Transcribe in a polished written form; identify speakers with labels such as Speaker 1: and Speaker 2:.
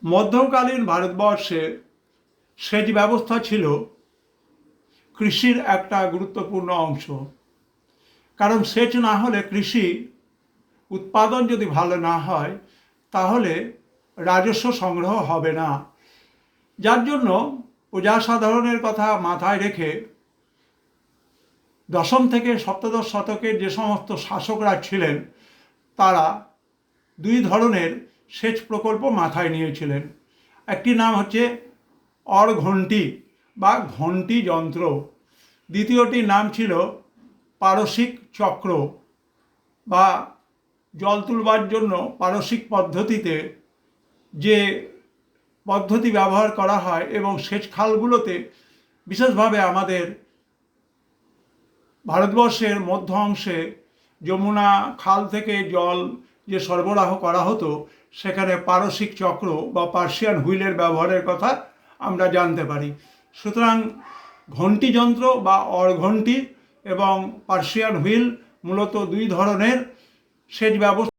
Speaker 1: মধ্যকালীন ভারতবর্ষে সেচ ব্যবস্থা ছিল কৃষির একটা গুরুত্বপূর্ণ অংশ। কারণ সেচ না হলে কৃষি উৎপাদন যদি ভালো না হয় তাহলে রাজস্ব সংগ্রহ হবে না। যার জন্য প্রজাসাধারণের কথা মাথায় রেখে দশম থেকে সপ্তদশ শতকের যে সমস্ত শাসকরা ছিলেন তারা দুই ধরনের সেচ প্রকল্প মাথায় নিয়েছিলেন। একটি নাম হচ্ছে অরঘণ্টি বা ঘণ্টি যন্ত্র, দ্বিতীয়টির নাম ছিল পারসিক চক্র বা জল তুলবার জন্য পারসিক পদ্ধতিতে যে পদ্ধতি ব্যবহার করা হয় এবং সেচ খালগুলোতে বিশেষভাবে আমাদের ভারতবর্ষের মধ্য অংশে যমুনা খাল থেকে জল যে সরবরাহ করা হতো সেখানে পারসিক চক্র বা পার্সিয়ান হুইলের ব্যবহারের কথা আমরা জানতে পারি। সুতরাং ঘণ্টি যন্ত্র বা অরঘণ্টি এবং পার্সিয়ান হুইল মূলত দুই ধরনের সেচ ব্যবস্থা